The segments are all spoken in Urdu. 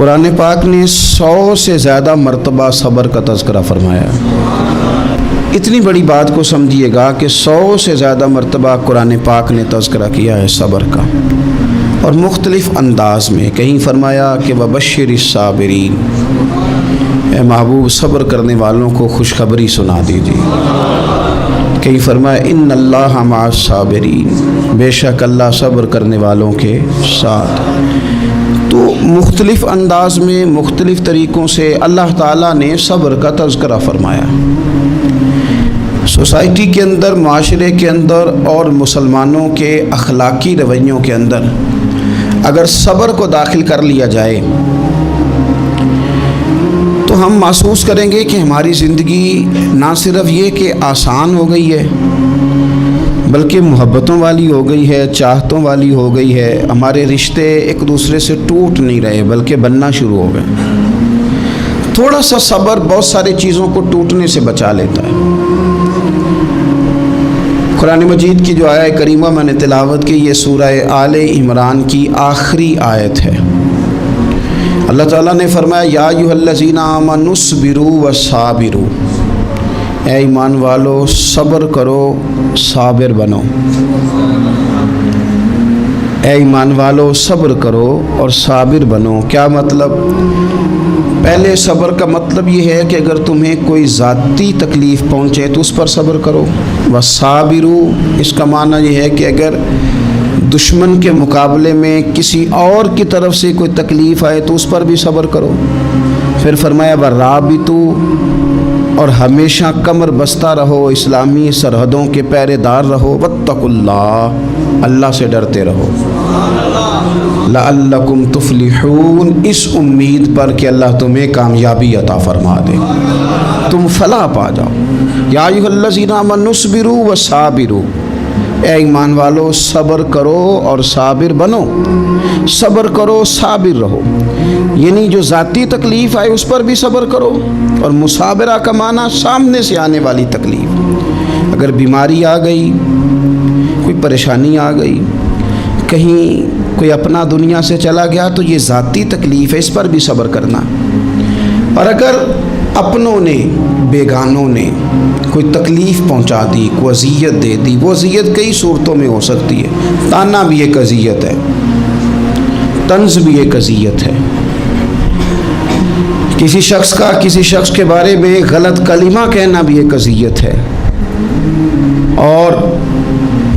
قرآن پاک نے 100 سے زیادہ مرتبہ صبر کا تذکرہ فرمایا ہے۔ اتنی بڑی بات کو سمجھیے گا کہ 100 سے زیادہ مرتبہ قرآن پاک نے تذکرہ کیا ہے صبر کا، اور مختلف انداز میں۔ کہیں فرمایا کہ وبشر الصابرین، اے محبوب صبر کرنے والوں کو خوشخبری سنا دیجیے۔ کہیں فرمایا ان اللہ مع الصابرین، بے شک اللہ صبر کرنے والوں کے ساتھ۔ تو مختلف انداز میں، مختلف طریقوں سے اللہ تعالیٰ نے صبر کا تذکرہ فرمایا۔ سوسائٹی کے اندر، معاشرے کے اندر اور مسلمانوں کے اخلاقی رویوں کے اندر اگر صبر کو داخل کر لیا جائے تو ہم محسوس کریں گے کہ ہماری زندگی نہ صرف یہ کہ آسان ہو گئی ہے، بلکہ محبتوں والی ہو گئی ہے، چاہتوں والی ہو گئی ہے۔ ہمارے رشتے ایک دوسرے سے ٹوٹ نہیں رہے بلکہ بننا شروع ہو گئے۔ تھوڑا سا صبر بہت ساری چیزوں کو ٹوٹنے سے بچا لیتا ہے۔ قرآن مجید کی جو آیہ کریمہ میں نے تلاوت کی، یہ سورہ آل عمران کی آخری آیت ہے۔ اللہ تعالیٰ نے فرمایا یا ایھا الذین آمنوا اصبروا وصابروا، اے ایمان والو صبر کرو صابر بنو۔ اے ایمان والو صبر کرو اور صابر بنو۔ کیا مطلب؟ پہلے صبر کا مطلب یہ ہے کہ اگر تمہیں کوئی ذاتی تکلیف پہنچے تو اس پر صبر کرو۔ وصابروا، اس کا معنی یہ ہے کہ اگر دشمن کے مقابلے میں کسی اور کی طرف سے کوئی تکلیف آئے تو اس پر بھی صبر کرو۔ پھر فرمایا ورابطوا، اور ہمیشہ کمر بستہ رہو، اسلامی سرحدوں کے پہرے دار رہو۔ واتقوا اللہ، اللہ سے ڈرتے رہو۔ لعلکم تفلحون، اس امید پر کہ اللہ تمہیں کامیابی عطا فرما دے، تم فلاح پا جاؤ۔ یا ایھا الذین آمنوا اصبروا وصابروا، اے ایمان والو صبر کرو اور صابر بنو۔ صبر کرو، صابر رہو، یعنی جو ذاتی تکلیف آئے اس پر بھی صبر کرو۔ اور مصابرہ کا معنی سامنے سے آنے والی تکلیف، اگر بیماری آ گئی، کوئی پریشانی آ گئی، کہیں کوئی اپنا دنیا سے چلا گیا تو یہ ذاتی تکلیف ہے، اس پر بھی صبر کرنا۔ اور اگر اپنوں نے، بیگانوں نے کوئی تکلیف پہنچا دی، کوئی اذیت دے دی، وہ اذیت کئی صورتوں میں ہو سکتی ہے۔ تانا بھی ایک اذیت ہے، طنز بھی ایک اذیت ہے، کسی شخص کے بارے میں غلط کلمہ کہنا بھی ایک اذیت ہے، اور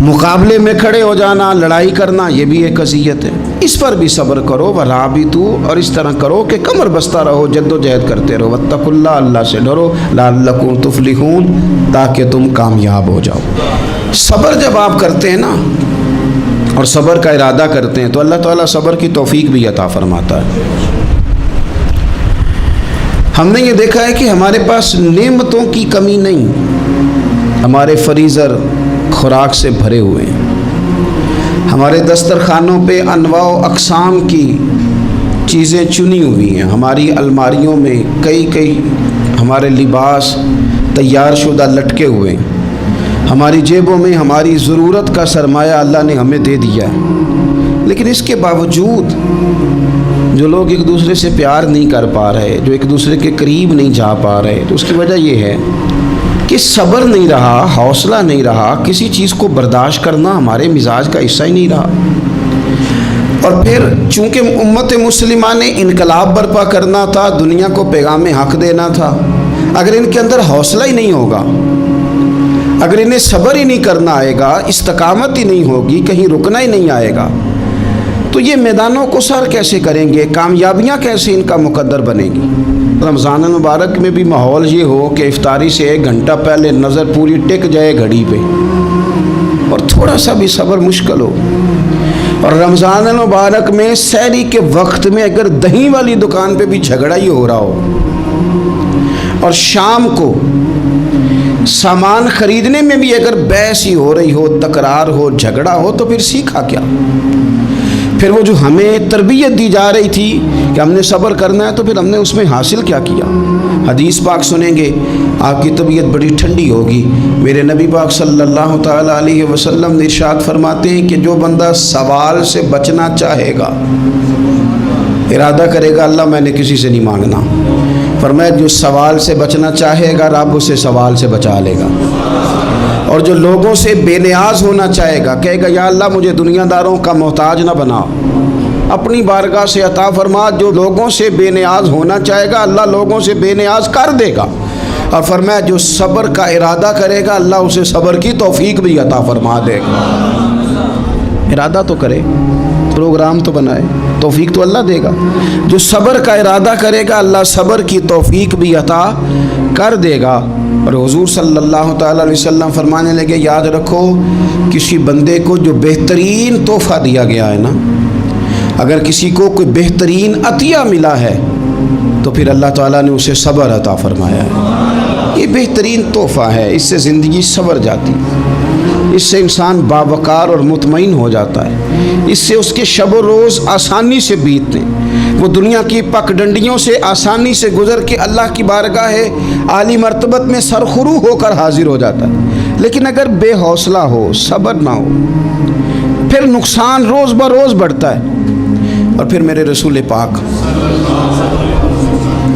مقابلے میں کھڑے ہو جانا، لڑائی کرنا، یہ بھی ایک اذیت ہے۔ اس پر بھی صبر کرو۔ ورابطوا، اور اس طرح کرو کہ کمر بستہ رہو، جد و جہد کرتے رہو۔ واتقوا اللہ، اللہ سے ڈرو۔ لعلکم تفلحون، تاکہ تم کامیاب ہو جاؤ۔ صبر جب آپ کرتے ہیں نا اور صبر کا ارادہ کرتے ہیں تو اللہ تعالیٰ صبر کی توفیق بھی عطا فرماتا ہے۔ ہم نے یہ دیکھا ہے کہ ہمارے پاس نعمتوں کی کمی نہیں، ہمارے فریزر خوراک سے بھرے ہوئے ہیں، ہمارے دسترخوانوں پہ انواع و اقسام کی چیزیں چنی ہوئی ہیں، ہماری الماریوں میں کئی ہمارے لباس تیار شدہ لٹکے ہوئے ہیں، ہماری جیبوں میں ہماری ضرورت کا سرمایہ اللہ نے ہمیں دے دیا ہے۔ لیکن اس کے باوجود جو لوگ ایک دوسرے سے پیار نہیں کر پا رہے، جو ایک دوسرے کے قریب نہیں جا پا رہے، تو اس کی وجہ یہ ہے کہ صبر نہیں رہا، حوصلہ نہیں رہا، کسی چیز کو برداشت کرنا ہمارے مزاج کا حصہ ہی نہیں رہا۔ اور پھر چونکہ امت مسلمہ نے انقلاب برپا کرنا تھا، دنیا کو پیغام حق دینا تھا، اگر ان کے اندر حوصلہ ہی نہیں ہوگا، اگر انہیں صبر ہی نہیں کرنا آئے گا، استقامت ہی نہیں ہوگی، کہیں رکنا ہی نہیں آئے گا، تو یہ میدانوں کو سر کیسے کریں گے؟ کامیابیاں کیسے ان کا مقدر بنے گی؟ رمضان المبارک میں بھی ماحول یہ ہو کہ افطاری سے 1 گھنٹہ پہلے نظر پوری ٹک جائے گھڑی پہ، اور تھوڑا سا بھی صبر مشکل ہو۔ اور رمضان المبارک میں سحری کے وقت میں اگر دہی والی دکان پہ بھی جھگڑا ہی ہو رہا ہو، اور شام کو سامان خریدنے میں بھی اگر بحث ہی ہو رہی ہو، تکرار ہو، جھگڑا ہو، تو پھر سیکھا کیا؟ پھر وہ جو ہمیں تربیت دی جا رہی تھی کہ ہم نے صبر کرنا ہے، تو پھر ہم نے اس میں حاصل کیا کیا؟ حدیث پاک سنیں گے، آپ کی طبیعت بڑی ٹھنڈی ہوگی۔ میرے نبی پاک صلی اللہ تعالیٰ علیہ وسلم نے ارشاد فرماتے ہیں کہ جو بندہ سوال سے بچنا چاہے گا، ارادہ کرے گا اللہ میں نے کسی سے نہیں مانگنا. فرمایا جو سوال سے بچنا چاہے گا رب اسے سوال سے بچا لے گا. اور جو لوگوں سے بے نیاز ہونا چاہے گا کہے گا یا اللہ مجھے دنیا داروں کا محتاج نہ بنا، اپنی بارگاہ سے عطا فرما. جو لوگوں سے بے نیاز ہونا چاہے گا اللہ لوگوں سے بے نیاز کر دے گا. اور فرمایا جو صبر کا ارادہ کرے گا اللہ اسے صبر کی توفیق بھی عطا فرما دے گا. ارادہ تو کرے، پروگرام تو بنائے، توفیق تو اللہ دے گا. جو صبر کا ارادہ کرے گا اللہ صبر کی توفیق بھی عطا کر دے گا. اور حضور صلی اللہ تعالیٰ علیہ وسلم فرمانے لگے یاد رکھو کسی بندے کو جو بہترین تحفہ دیا گیا ہے نا، اگر کسی کو کوئی بہترین عطیہ ملا ہے تو پھر اللہ تعالیٰ نے اسے صبر عطا فرمایا ہے. یہ بہترین تحفہ ہے، اس سے زندگی سنور جاتی، اس سے انسان باوقار اور مطمئن ہو جاتا ہے، اس سے اس کے شب و روز آسانی سے بیتتے ہیں. وہ دنیا کی پک ڈنڈیوں سے آسانی سے گزر کے اللہ کی بارگاہ عالی مرتبت میں سرخرو ہو کر حاضر ہو جاتا ہے. لیکن اگر بے حوصلہ ہو، صبر نہ ہو، پھر نقصان روز بروز بڑھتا ہے. اور پھر میرے رسول پاک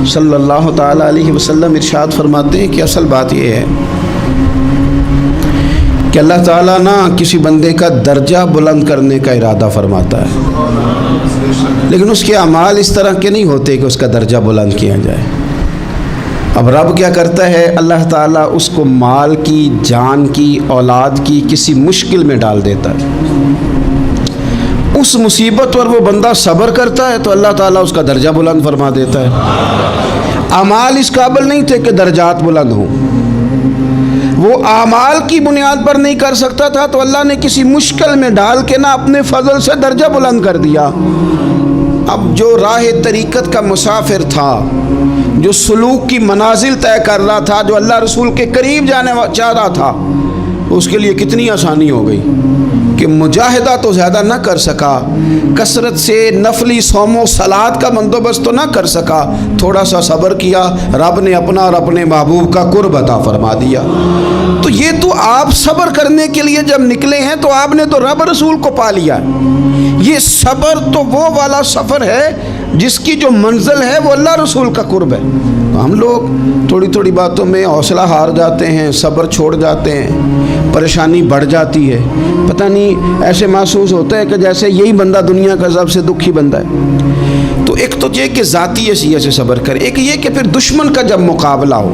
صلی اللہ تعالیٰ علیہ وسلم ارشاد فرماتے ہیں کہ اصل بات یہ ہے کہ اللہ تعالیٰ نہ کسی بندے کا درجہ بلند کرنے کا ارادہ فرماتا ہے، لیکن اس کے اعمال اس طرح کے نہیں ہوتے کہ اس کا درجہ بلند کیا جائے. اب رب کیا کرتا ہے، اللہ تعالیٰ اس کو مال کی، جان کی، اولاد کی کسی مشکل میں ڈال دیتا ہے. اس مصیبت پر وہ بندہ صبر کرتا ہے تو اللہ تعالیٰ اس کا درجہ بلند فرما دیتا ہے. اعمال اس قابل نہیں تھے کہ درجات بلند ہوں، وہ اعمال کی بنیاد پر نہیں کر سکتا تھا تو اللہ نے کسی مشکل میں ڈال کے نا اپنے فضل سے درجہ بلند کر دیا. اب جو راہ طریقت کا مسافر تھا، جو سلوک کی منازل طے کر رہا تھا، جو اللہ رسول کے قریب جانے چاہ رہا تھا، اس کے لیے کتنی آسانی ہو گئی کہ مجاہدہ تو زیادہ نہ کر سکا، کثرت سے نفلی صوم و صلات کا بندوبست تو نہ کر سکا، تھوڑا سا صبر کیا، رب نے اپنا اور اپنے محبوب کا قرب عطا فرما دیا. تو یہ تو آپ صبر کرنے کے لیے جب نکلے ہیں تو آپ نے تو رب رسول کو پا لیا. یہ صبر تو وہ والا سفر ہے جس کی جو منزل ہے وہ اللہ رسول کا قرب ہے. ہم لوگ تھوڑی تھوڑی باتوں میں حوصلہ ہار جاتے ہیں، صبر چھوڑ جاتے ہیں، پریشانی بڑھ جاتی ہے. پتہ نہیں ایسے محسوس ہوتا ہے کہ جیسے یہی بندہ دنیا کا سب سے دکھی بندہ ہے. تو ایک تو یہ کہ ذاتی حیثیت سے صبر کرے، ایک یہ کہ پھر دشمن کا جب مقابلہ ہو،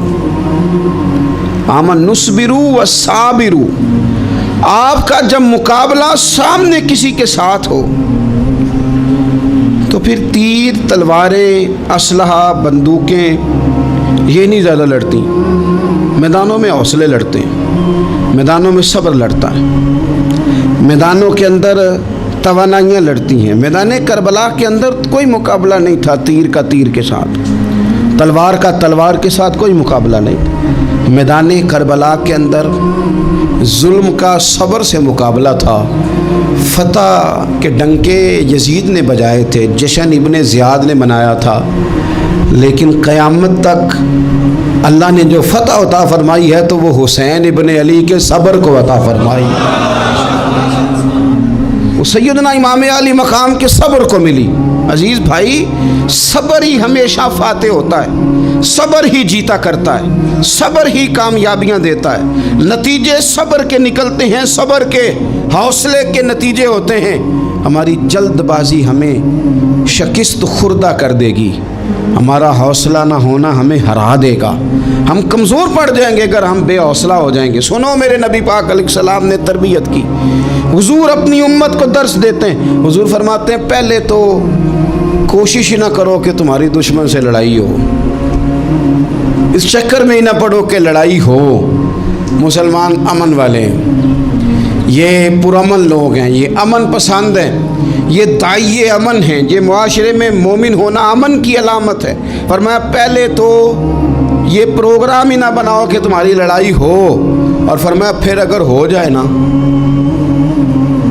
آمن نصبرو و صابرو، آپ کا جب مقابلہ سامنے کسی کے ساتھ ہو تو پھر تیر، تلواریں، اسلحہ، بندوقیں یہ نہیں زیادہ لڑتی. میدانوں میں حوصلے لڑتے ہیں، میدانوں میں صبر لڑتا ہے، میدانوں کے اندر توانائیاں لڑتی ہیں. میدان کربلا کے اندر کوئی مقابلہ نہیں تھا تیر کا تیر کے ساتھ، تلوار کا تلوار کے ساتھ کوئی مقابلہ نہیں تھا. میدان کربلا کے اندر ظلم کا صبر سے مقابلہ تھا. فتح کے ڈنکے یزید نے بجائے تھے، جشن ابن زیاد نے منایا تھا، لیکن قیامت تک اللہ نے جو فتح عطا فرمائی ہے تو وہ حسین ابن علی کے صبر کو عطا فرمائی، وہ سیدنا امام علی مقام کے صبر کو ملی. عزیز بھائی، صبر ہی ہمیشہ فاتح ہوتا ہے، صبر ہی جیتا کرتا ہے، صبر ہی کامیابیاں دیتا ہے. نتیجے صبر کے نکلتے ہیں، صبر کے حوصلے کے نتیجے ہوتے ہیں. ہماری جلد بازی ہمیں شکست خوردہ کر دے گی، ہمارا حوصلہ نہ ہونا ہمیں ہرا دے گا، ہم کمزور پڑ جائیں گے اگر ہم بے حوصلہ ہو جائیں گے. سنو، میرے نبی پاک علیہ السلام نے تربیت کی. حضور اپنی امت کو درس دیتے ہیں. حضور فرماتے ہیں پہلے تو کوشش ہی نہ کرو کہ تمہاری دشمن سے لڑائی ہو، اس چکر میں ہی نہ پڑو کہ لڑائی ہو. مسلمان امن والے ہیں، یہ پرامن لوگ ہیں، یہ امن پسند ہیں، یہ داعیے امن ہیں، یہ معاشرے میں مومن ہونا امن کی علامت ہے. فرمایا پہلے تو یہ پروگرام ہی نہ بناؤ کہ تمہاری لڑائی ہو، اور فرمایا پھر اگر ہو جائے نا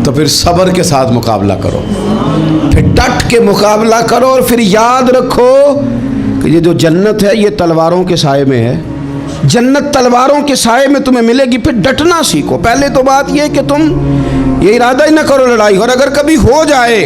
تو پھر صبر کے ساتھ مقابلہ کرو، پھر ڈٹ کے مقابلہ کرو، اور پھر یاد رکھو کہ یہ جو جنت ہے یہ تلواروں کے سائے میں ہے. جنت تلواروں کے سائے میں تمہیں ملے گی. پھر ڈٹنا سیکھو. پہلے تو بات یہ کہ تم یہ ارادہ ہی نہ کرو لڑائی، اور اگر کبھی ہو جائے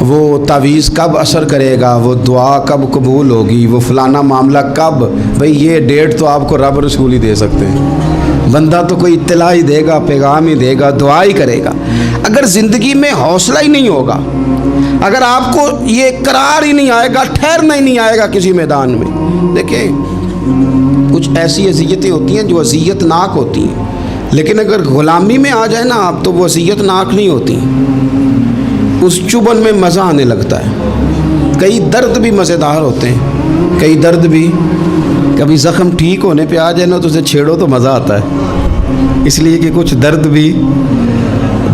وہ تعویذ کب اثر کرے گا، وہ دعا کب قبول ہوگی، وہ فلانا معاملہ کب، بھئی یہ ڈیٹ تو آپ کو رب رسول ہی دے سکتے ہیں، بندہ تو کوئی اطلاع ہی دے گا، پیغام ہی دے گا، دعا ہی کرے گا۔ اگر زندگی میں حوصلہ ہی نہیں ہوگا، اگر آپ کو یہ قرار ہی نہیں آئے گا، ٹھہرنا ہی نہیں آئے گا کسی میدان میں۔ دیکھیں کچھ ایسی اذیتیں ہوتی ہیں جو اذیت ناک ہوتی ہیں، لیکن اگر غلامی میں آ جائے نا آپ تو وہ اذیت ناک نہیں ہوتی، اس چبھن میں مزہ آنے لگتا ہے۔ کئی درد بھی مزیدار ہوتے ہیں، کئی درد بھی، کبھی زخم ٹھیک ہونے پہ آ جائے نا تو اسے چھیڑو تو مزہ آتا ہے، اس لیے کہ کچھ درد بھی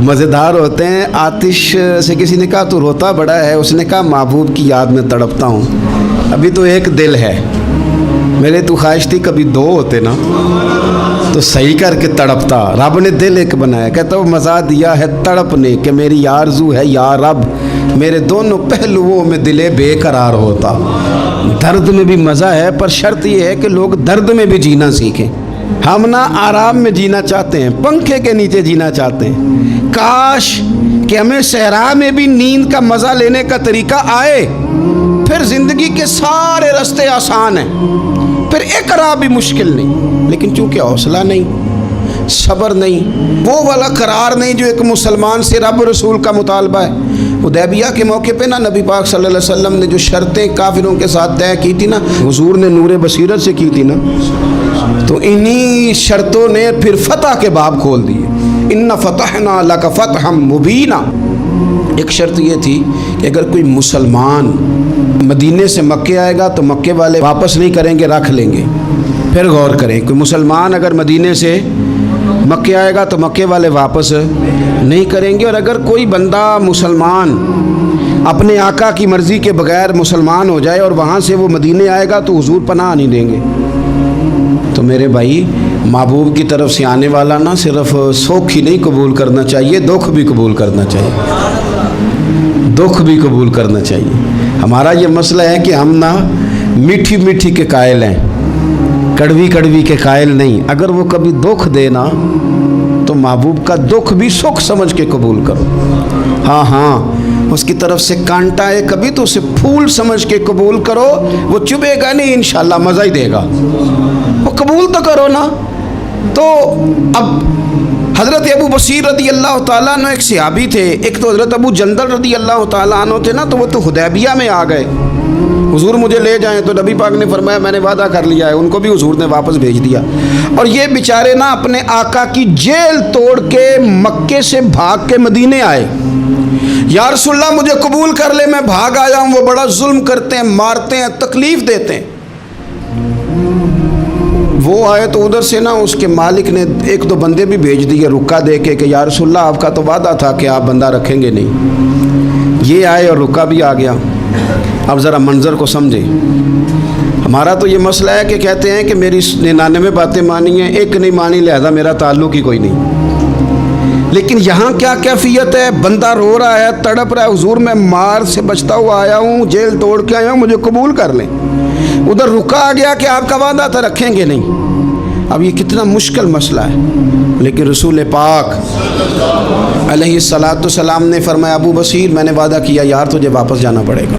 مزیدار ہوتے ہیں۔ آتش سے کسی نے کہا تو روتا بڑا ہے، اس نے کہا محبوب کی یاد میں تڑپتا ہوں، ابھی تو ایک دل ہے، میرے تو خواہش تھی کبھی دو ہوتے نا تو صحیح کر کے تڑپتا۔ رب نے دل ایک بنایا، کہتا وہ مزہ دیا ہے تڑپ نے کہ میری آرزو ہے یا رب میرے دونوں پہلوؤں میں دل بے قرار ہوتا۔ درد میں بھی مزہ ہے، پر شرط یہ ہے کہ لوگ درد میں بھی جینا سیکھیں۔ ہم نہ آرام میں جینا چاہتے ہیں، پنکھے کے نیچے جینا چاہتے ہیں، کاش کہ ہمیں صحرا میں بھی نیند کا مزہ لینے کا طریقہ آئے، پھر زندگی کے سارے راستے آسان ہیں، پھر اقرا بھی مشکل نہیں۔ لیکن چونکہ حوصلہ نہیں، صبر نہیں، وہ والا قرار نہیں جو ایک مسلمان سے رب رسول کا مطالبہ ہے۔ حدیبیہ کے موقع پہ نا نبی پاک صلی اللہ علیہ وسلم نے جو شرطیں کافروں کے ساتھ طے کی تھی نا، حضور نے نور بصیرت سے کی تھی نا، تو انہی شرطوں نے پھر فتح کے باب کھول دیے۔ ان فتحنا لک فتحا مبینا۔ ایک شرط یہ تھی کہ اگر کوئی مسلمان مدینے سے مکے آئے گا تو مکے والے واپس نہیں کریں گے، رکھ لیں گے۔ پھر غور کریں، کوئی مسلمان اگر مدینے سے مکے آئے گا تو مکے والے واپس نہیں کریں گے، اور اگر کوئی بندہ مسلمان اپنے آقا کی مرضی کے بغیر مسلمان ہو جائے اور وہاں سے وہ مدینے آئے گا تو حضور پناہ نہیں دیں گے۔ تو میرے بھائی، محبوب کی طرف سے آنے والا نہ صرف سوکھ ہی نہیں قبول کرنا چاہیے، دکھ بھی قبول کرنا چاہیے، دکھ بھی قبول کرنا چاہیے۔ ہمارا یہ مسئلہ ہے کہ ہم نہ میٹھی میٹھی کے قائل ہیں، کڑوی کڑوی کے قائل نہیں۔ اگر وہ کبھی دکھ دے نا تو محبوب کا دکھ بھی سکھ سمجھ کے قبول کرو۔ ہاں اس کی طرف سے کانٹا ہے کبھی تو اسے پھول سمجھ کے قبول کرو، وہ چبھے گا نہیں، انشاءاللہ مزہ ہی دے گا، وہ قبول تو کرو نا۔ تو اب حضرت ابو بصیر رضی اللہ تعالیٰ عنہ ایک صحابی تھے، ایک تو حضرت ابو جندل رضی اللہ تعالیٰ عنہ تھے نا، تو وہ تو حدیبیہ میں آ گئے، حضور مجھے لے جائیں، تو نبی پاک نے فرمایا میں نے وعدہ کر لیا ہے، ان کو بھی حضور نے واپس بھیج دیا۔ اور یہ بیچارے نا اپنے آقا کی جیل توڑ کے مکے سے بھاگ کے مدینے آئے، یا رسول اللہ مجھے قبول کر لے، میں بھاگ آیا ہوں، وہ بڑا ظلم کرتے ہیں، مارتے ہیں، تکلیف دیتے ہیں۔ وہ آئے تو ادھر سے نا اس کے مالک نے ایک دو بندے بھی بھیج دیے رکا دے کے کہ یا رسول اللہ آپ کا تو وعدہ تھا کہ آپ بندہ رکھیں گے نہیں۔ یہ آئے اور رکا بھی آ گیا۔ اب ذرا منظر کو سمجھیں۔ ہمارا تو یہ مسئلہ ہے کہ کہتے ہیں کہ میری 99 باتیں مانی ہیں، ایک نہیں مانی، لہذا میرا تعلق ہی کوئی نہیں۔ لیکن یہاں کیا کیفیت ہے؟ بندہ رو رہا ہے، تڑپ رہا ہے، حضور میں مار سے بچتا ہوا آیا ہوں، جیل توڑ کے آیا ہوں، مجھے قبول کر لیں۔ ادھر رکا آ گیا کہ آپ کا وعدہ تھا رکھیں گے نہیں۔ اب یہ کتنا مشکل مسئلہ ہے، لیکن رسول پاک علیہ الصلاۃ والسلام نے فرمایا ابو بصیر میں نے وعدہ کیا یار تجھے واپس جانا پڑے گا۔